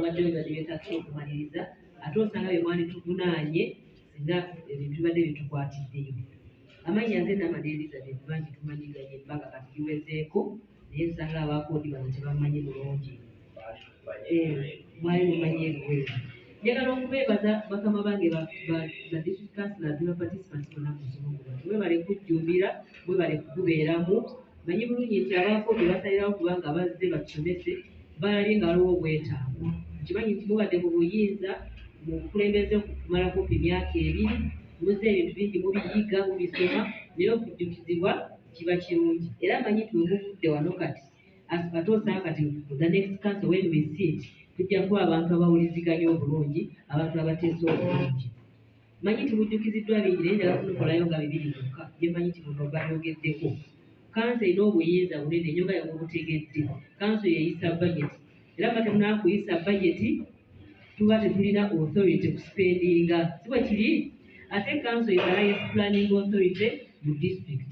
wabadde bibadde byetagisa okumaliriza ate osanga bye mwali tuvunaanye singa ebintu bibadde bitukwatiddeyo. Amannya nze Namadi Elizabeth bangi tumanyiganye ebbanga kati liwezeeko naye nsanga abakoodi bano tebamanyi bulungi. Mwali mumanyi ebiwezo. Njagala okubeebaza bakama bange ba district councillors ne participants bonna mu musomo guno. Mwebale kujjumbira, mwebale kugubeeramu. Manyi bulungi nti abakoodi basalirawo kubanga bazze batusomese balabye nga waliwo obwetaavu. Nkimanyi nti mubadde mu buyinza mu bukulembeze okumala kumpi emyaka 2, muzze ebintu bingi mubiyiga mubisoma naye okujjukizibwa kiba kirungi. Era manyi nti wemuvudde wano kati ate osanga kati the next council when we sit tujja kuba abantu abawuliziganya obulungi, abantu abateesa obulungi. Manyi nti mujjukiziddwa bingi naye njagala kunokolayo nga 2 byokka bye manyi nti muno banyogeddeko. Kanso erina obuyinza bunene nnyo nga yamubutegedde. Kanso yeeyisa bajeti era nga temunaba kuyisa bajeti tuba tetulina authority kuspendinga si bwe kiri. Ate kanso is the highest planning authority mu district.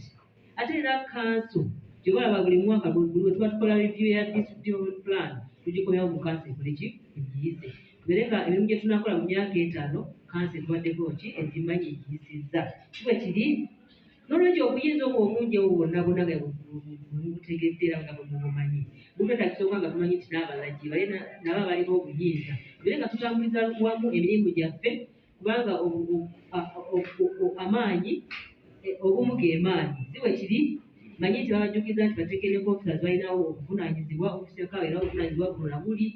Ate era kanso gyobalaba buli mwaka buli we tuba tukola review ya district plan tugikomyawo mu kanso ekoleki egiyize tubere nga emirimu gye tunakola mu myaka 5 kanso etubaddeko ki ezimanyi egiyisizza si bwe kiri. N'olwekyo obuyinza obwo obungi obwo bwonna bwonna nga butegedde era nga bwemubumanyi butwetagisa okuba nga tumanyi nti n'abalagi nabo balina obuyinza tubere nga tutambuliza wamu emirimu gyaffe kubanga amaanyi obumu ge maanyi si bwe kiri. Manyi nti babajjukiza nti bateekereko officers balinawo obuvunaanyizibwa ofisi ya kawe era obuvunaanyizibwa buno na buli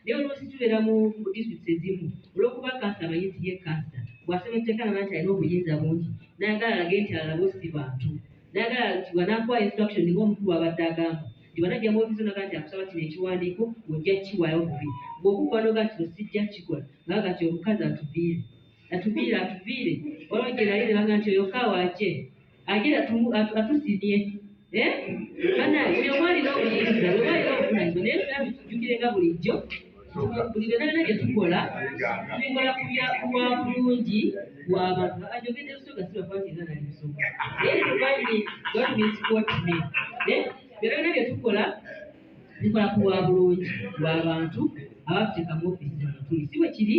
naye oluusi tubeera mu district ezimu olw'okuba kansa amanyi nti ye kansa bw'asoma etteeka naba nti alina obuyinza bungi n'ayagala alage nti alabo si bantu n'ayagala nti bw'anaakuwa instruction ng'omukulu wabadde agamba nti bw'anajja mu ofisi onaga nti akusaba kino ekiwandiiko ng'ojja kiwaayo bubi bw'okuba noga nti sijja kikola naga kati omukazi atuviire olwogye nali ne baga nti oyo kawaakye agenda atusinye banaye omwalina obuyinza bwalina obuvunaanyizibwa naye era tujjukire nga bulijjo buli byonna bye tukola tubikola ku bwa bulungi bw'abantu ajogedde lusoga sibafa nti era nali lusoga naye tumanyi don't misquote me byonna bye tukola bikola ku bwa bulungi bw'abantu abatuteeka mu ofisi zino tuli si bwe kiri.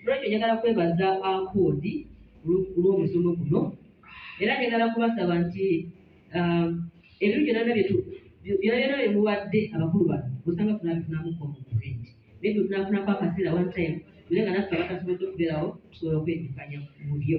Lwekyo njagala kwebaza akoodi olw'omusomo guno era njagala kubasaba nti ebintu byonna bye mubadde abakulu bano osanga tunabifunamu complaint naye tunafunako akaseera one time tule nga naffe abatasobodde okubeerawo tusobola okwejjukanya mu byo.